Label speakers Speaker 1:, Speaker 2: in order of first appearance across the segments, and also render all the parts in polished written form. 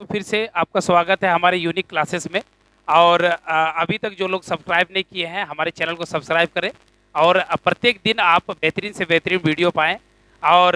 Speaker 1: तो फिर से आपका स्वागत है हमारे यूनिक क्लासेस में। और अभी तक जो लोग सब्सक्राइब नहीं किए हैं हमारे चैनल को सब्सक्राइब करें और प्रत्येक दिन आप बेहतरीन से बेहतरीन वीडियो पाएँ और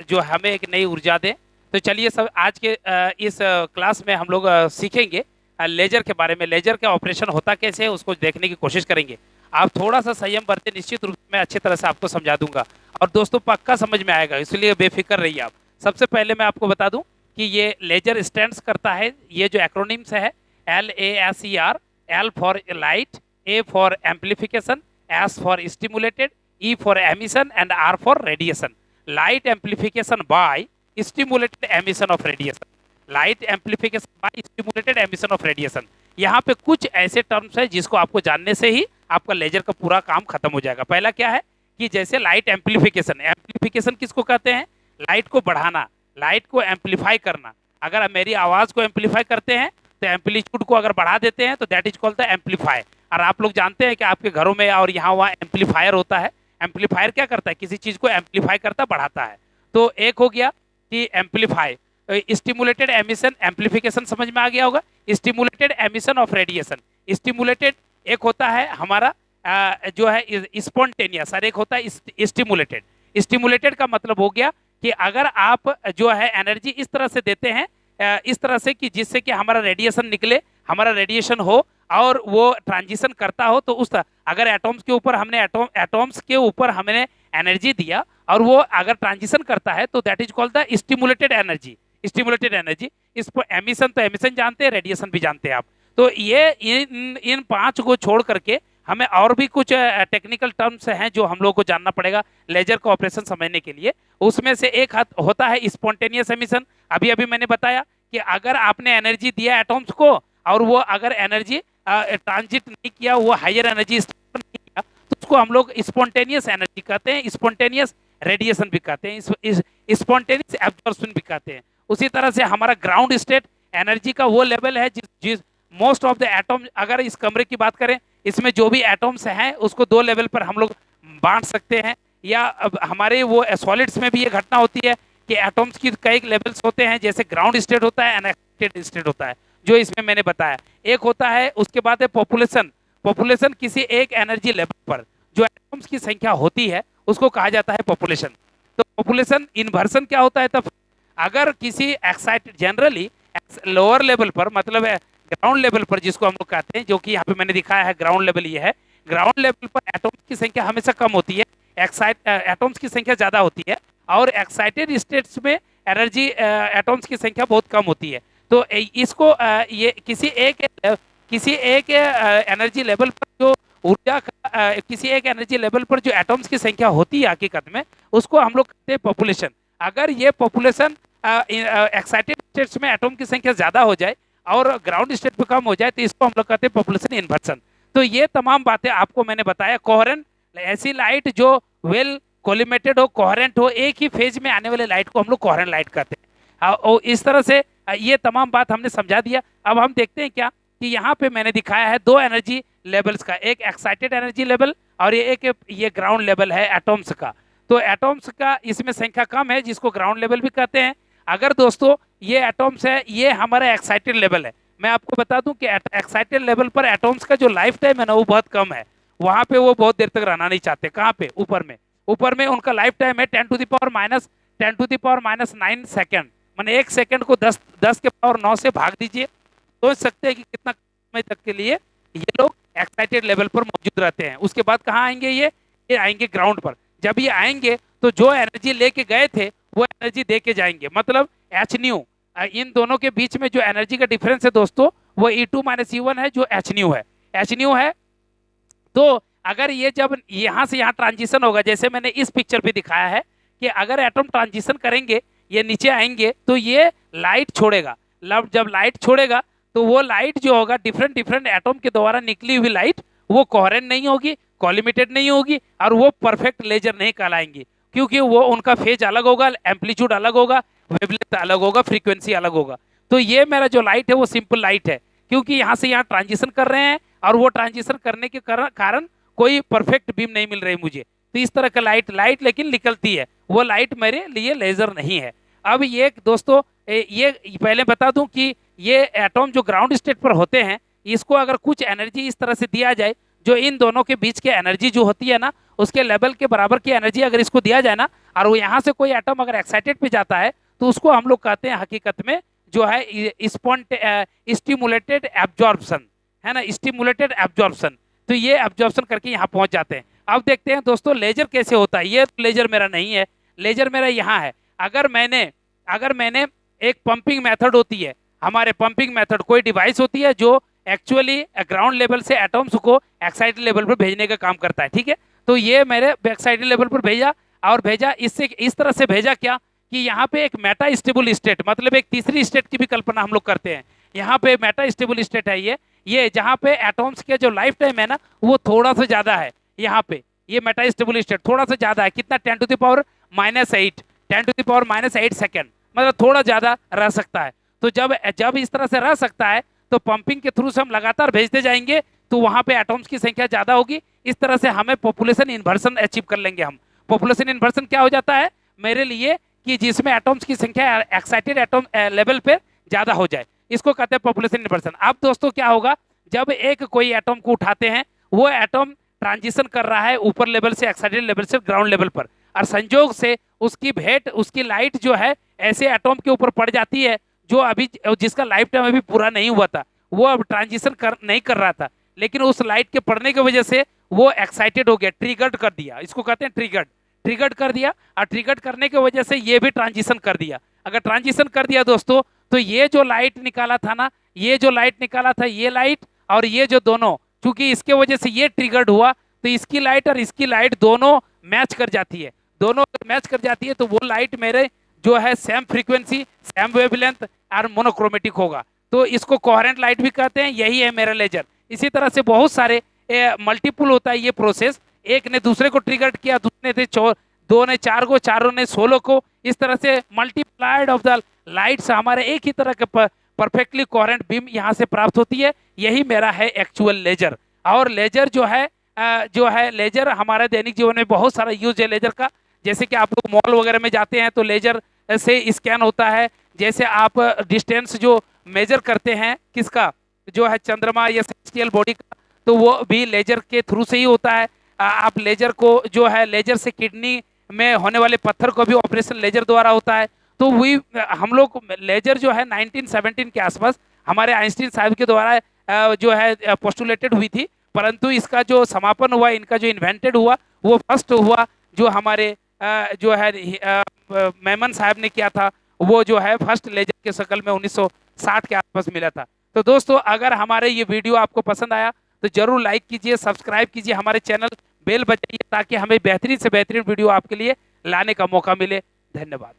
Speaker 1: जो हमें एक नई ऊर्जा दें। तो चलिए सब आज के इस क्लास में हम लोग सीखेंगे लेजर के बारे में। लेजर का ऑपरेशन होता कैसे है उसको देखने की कोशिश करेंगे। आप थोड़ा सा संयम बरतें, निश्चित रूप से मैं अच्छी तरह से आपको समझा दूंगा और दोस्तों पक्का समझ में आएगा, इसलिए बेफिक्र रहिए आप। सबसे पहले मैं आपको बता दूं कि ये लेजर स्टैंड्स करता है, ये जो एक्रोनिम्स है LASER, L for light, A for amplification, S for stimulated, E for emission and R for radiation. Light amplification by stimulated emission of radiation. Light amplification by stimulated emission of radiation. यहाँ पे कुछ ऐसे terms है जिसको आपको जानने से ही आपका लेजर का पूरा काम खत्म हो जाएगा। पहला क्या है कि जैसे लाइट एम्पलीफिकेशन, एम्पलीफिकेशन किसको कहते हैं? लाइट को बढ़ाना, लाइट को एम्पलीफाई करना। अगर मेरी आवाज को एम्पलीफाई करते हैं तो एम्पलीट्यूड को अगर बढ़ा देते हैं तो that is called the amplify. और आप लोग जानते हैं कि आपके घरों में और यहाँ वहाँ एम्पलीफायर होता है। एम्पलीफायर क्या करता है? किसी चीज को एम्पलीफाई करता, बढ़ाता है। तो एक हो गया कि एम्पलीफाई। स्टिमुलेटेड एमिशन, एम्पलीफिकेशन समझ में आ गया होगा। Stimulated emission of radiation. Stimulated एक होता है हमारा जो है स्पॉन्टेनियस, और एक होता है स्टिमुलेटेड। स्टिमुलेटेड का मतलब हो गया कि अगर आप जो है एनर्जी इस तरह से देते हैं, इस तरह से कि जिससे कि हमारा रेडिएशन निकले, हमारा रेडिएशन हो और वो ट्रांजिशन करता हो, तो उस तरह अगर एटॉम्स के ऊपर हमने एटॉम्स के ऊपर हमने एनर्जी दिया और वो अगर ट्रांजिशन करता है तो that is called the stimulated energy. Stimulated energy. इसको एमिशन तो एमिशन जानते हैं, रेडिएशन भी जानते हैं आप। तो ये इन पांच को छोड़ करके हमें और भी कुछ टेक्निकल टर्म्स हैं जो हम लोग को जानना पड़ेगा लेजर का ऑपरेशन समझने के लिए। उसमें से एक होता है स्पॉन्टेनियस एमिशन। अभी अभी मैंने बताया कि अगर आपने एनर्जी दिया एटॉम्स को और वो अगर एनर्जी ट्रांजिट नहीं किया, वो हायर एनर्जी नहीं किया, तो उसको हम लोग स्पॉन्टेनियस एनर्जी कहते हैं, स्पॉन्टेनियस रेडिएशन भी कहते हैं, स्पॉन्टेनियस एब्जॉर्प्शन भी कहते हैं। उसी तरह से हमारा ग्राउंड स्टेट एनर्जी का वो लेवल है जिस मोस्ट ऑफ द एटॉम, अगर इस कमरे की बात करें, इसमें जो भी एटॉम्स हैं उसको दो लेवल पर हम लोग बांट सकते हैं। या अब हमारे वो सॉलिड्स में भी ये घटना होती है कि एटॉम्स की कई लेवल्स होते हैं, जैसे ग्राउंड स्टेट होता है, अनएक्साइटेड स्टेट होता है, जो इसमें मैंने बताया। एक होता है, उसके बाद है पॉपुलेशन। पॉपुलेशन किसी एक एनर्जी लेवल पर जो एटॉम्स की संख्या होती है उसको कहा जाता है पॉपुलेशन। तो पॉपुलेशन इन्वर्सन क्या होता है तब? अगर किसी एक्साइटेड, जनरली लोअर लेवल पर, मतलब ग्राउंड लेवल पर जिसको हम लोग कहते हैं, जो कि यहाँ पे मैंने दिखाया है ग्राउंड लेवल ये है। ग्राउंड लेवल पर एटॉम्स की संख्या हमेशा कम होती है, एटॉम्स की संख्या ज्यादा होती है, और एक्साइटेड स्टेट्स में एनर्जी एटॉम्स की संख्या बहुत कम होती है। तो इसको ये किसी एक एनर्जी लेवल पर जो ऊर्जा का किसी एक एनर्जी लेवल पर जो एटॉम्स की संख्या होती है हकीकत में, उसको हम लोग कहते हैं पॉपुलेशन। अगर ये पॉपुलेशन एक्साइटेड स्टेट्स में एटॉम की संख्या ज्यादा हो जाए और ग्राउंड स्टेट पे कम हो जाए तो इसको हम लोग कहते हैं पॉपुलेशन इन्वर्सन। तो ये तमाम बातें आपको मैंने बताया। कोहेरेंट, ऐसी लाइट जो वेल कोलिमेटेड हो, कोहेरेंट हो, एक ही फेज में आने वाले लाइट को हम लोग कोहेरेंट लाइट कहते हैं। और इस तरह से ये तमाम बात हमने समझा दिया। अब हम देखते हैं क्या कि यहाँ पे मैंने दिखाया है दो एनर्जी लेवल्स का, एक एक्साइटेड एनर्जी लेवल और ये ग्राउंड लेवल है एटॉम्स का। तो एटॉम्स का इसमें संख्या कम है, जिसको ग्राउंड लेवल भी कहते हैं। अगर दोस्तों ये एटॉम्स है, ये हमारा एक्साइटेड लेवल है। मैं आपको बता दूं कि एक्साइटेड लेवल पर एटॉम्स का जो लाइफ टाइम है ना, वो बहुत कम है। वहां पे वो बहुत देर तक रहना नहीं चाहते। कहाँ पे? ऊपर में उनका लाइफ टाइम है 10 to the power minus 9 second. मैंने एक सेकेंड को 10 के पावर 9 से भाग दीजिए, सोच सकते हैं कि कितना समय तक के लिए ये लोग एक्साइटेड लेवल पर मौजूद रहते हैं। उसके बाद कहाँ आएंगे? ये आएंगे ग्राउंड पर। जब ये आएंगे तो जो एनर्जी लेके गए थे वो एनर्जी दे के जाएंगे, मतलब एच न्यू। इन दोनों के बीच में जो एनर्जी का डिफरेंस है दोस्तों, वो E2 - E1 है, जो एच न्यू है। एच न्यू है। तो अगर ये जब यहाँ से यहाँ ट्रांजिशन होगा, जैसे मैंने इस पिक्चर पे दिखाया है कि अगर एटम ट्रांजिशन करेंगे, ये नीचे आएंगे तो ये लाइट छोड़ेगा। जब लाइट छोड़ेगा तो वो लाइट जो होगा, डिफरेंट डिफरेंट एटम के द्वारा निकली हुई लाइट, वो कोहेरेंट नहीं होगी, कॉलिमेटेड नहीं होगी, और वो परफेक्ट लेजर नहीं कहलाएंगी, क्योंकि वो उनका फेज अलग होगा, एम्पलीट्यूड अलग होगा, वेवलेंथ अलग होगा, फ्रीक्वेंसी अलग होगा। तो ये मेरा जो लाइट है वो सिंपल लाइट है, क्योंकि यहाँ से यहाँ ट्रांजिशन कर रहे हैं और वो ट्रांजिशन करने के कारण कोई परफेक्ट बीम नहीं मिल रही मुझे। तो इस तरह का लाइट लेकिन निकलती है, वो लाइट मेरे लिए लेजर नहीं है। अब ये दोस्तों ये पहले बता दूं कि ये एटॉम जो ग्राउंड स्टेट पर होते हैं, इसको अगर कुछ एनर्जी इस तरह से दिया जाए, जो इन दोनों के बीच के एनर्जी जो होती है ना, उसके लेवल के बराबर की एनर्जी अगर इसको दिया जाए ना, और वो यहाँ से कोई एटम अगर एक्साइटेड पे जाता है, तो उसको हम लोग कहते हैं हकीकत में जो है स्टिमुलेटेड एब्जॉर्प्शन, है ना, स्टिमुलेटेड एब्जॉर्प्शन। तो ये एब्जॉर्प्शन करके यहाँ पहुंच जाते हैं। अब देखते हैं दोस्तों लेजर कैसे होता है। ये लेजर मेरा नहीं है, लेजर मेरा यहाँ है। अगर मैंने एक पंपिंग मेथड होती है, हमारे पंपिंग मेथड कोई डिवाइस होती है जो एक्चुअली ग्राउंड लेवल से एटॉम्स को एक्साइटेड लेवल पर भेजने का काम करता है, ठीक है। तो ये मेरे एक्साइटेड लेवल पर भेजा, और भेजा इससे इस तरह से भेजा क्या कि यहाँ पे एक मेटा स्टेबल स्टेट, मतलब एक तीसरी स्टेट की भी कल्पना हम लोग करते हैं। यहाँ पे मेटा स्टेबल स्टेट है ये जहाँ पे एटॉम्स के जो लाइफ टाइम है ना, वो थोड़ा सा ज्यादा है। यहाँ पे ये मेटा स्टेबल स्टेट थोड़ा सा ज्यादा है, कितना, 10⁻⁻8 10⁻⁻8 सेकेंड, मतलब थोड़ा ज्यादा रह सकता है। तो जब इस तरह से रह सकता है, तो पंपिंग के थ्रू से हम लगातार भेजते जाएंगे, तो वहां पे एटॉम्स की संख्या ज्यादा होगी। इस तरह से हमें पॉपुलेशन इन्वर्सन अचीव कर लेंगे हम। पॉपुलेशन इन्वर्सन क्या हो जाता है मेरे लिए कि जिसमें एटॉम्स की संख्या एक्साइटेड एटॉम लेवल पे ज्यादा हो जाए, इसको कहते हैं पॉपुलेशन इन्वर्सन। अब दोस्तों क्या होगा, जब एक कोई एटॉम को उठाते हैं, वो एटॉम ट्रांजिशन कर रहा है ऊपर लेवल से एक्साइटेड लेवल से ग्राउंड लेवल पर, और संजोग से उसकी भेंट, उसकी लाइट जो है ऐसे एटॉम के ऊपर पड़ जाती है जो अभी, जिसका लाइफ टाइम अभी पूरा नहीं हुआ था, वो अब ट्रांजिशन नहीं कर रहा था, लेकिन उस लाइट के पड़ने की वजह से वो एक्साइटेड हो गया, ट्रिगर्ड कर दिया, इसको कहते हैं ट्रिगर्ड कर दिया। और ट्रिगर्ड करने की वजह से ये भी ट्रांजिशन कर दिया। अगर ट्रांजिशन कर दिया दोस्तों, तो ये जो लाइट निकाला था ना, ये जो लाइट निकाला था, ये लाइट और ये जो दोनों, चूंकि इसके वजह से ये ट्रिगर्ड हुआ, तो इसकी लाइट और इसकी लाइट दोनों मैच कर जाती है। दोनों मैच कर जाती है तो वो लाइट मेरे जो है सेम फ्रीक्वेंसी, सेम वेवलेंथ और मोनोक्रोमेटिक होगा। तो इसको कोहेरेंट लाइट भी कहते हैं। यही है मेरा लेजर। इसी तरह से बहुत सारे मल्टीपल होता है ये प्रोसेस। एक ने दूसरे को ट्रिगर किया, दूसरे ने दो ने चार को, चारों ने 16 को, इस तरह से मल्टीप्लाइड ऑफ द लाइट्स हमारे एक ही तरह के परफेक्टली कोहेरेंट बीम यहाँ से प्राप्त होती है। यही मेरा है एक्चुअल लेजर। और लेजर जो है लेजर हमारे दैनिक जीवन में बहुत सारा यूज है लेजर का। जैसे कि आप लोग मॉल वगैरह में जाते हैं तो लेजर से स्कैन होता है। जैसे आप डिस्टेंस जो मेजर करते हैं किसका, जो है चंद्रमा या सेलेस्टियल बॉडी का, तो वो भी लेजर के थ्रू से ही होता है। आप लेजर को जो है, लेजर से किडनी में होने वाले पत्थर को भी ऑपरेशन लेजर द्वारा होता है। तो वही हम लोग लेजर जो है 1917 के आसपास हमारे आइंस्टीन साहब के द्वारा जो है पोस्टुलेटेड हुई थी, परंतु इसका जो समापन हुआ, इनका जो इन्वेंटेड हुआ, वो फर्स्ट हुआ जो हमारे जो है मेमन साहब ने किया था। वो जो है फर्स्ट लेजर के शक्ल में 1960 के आसपास मिला था। तो दोस्तों अगर हमारे ये वीडियो आपको पसंद आया तो जरूर लाइक कीजिए, सब्सक्राइब कीजिए हमारे चैनल, बेल बजाइए, ताकि हमें बेहतरीन से बेहतरीन वीडियो आपके लिए लाने का मौका मिले। धन्यवाद।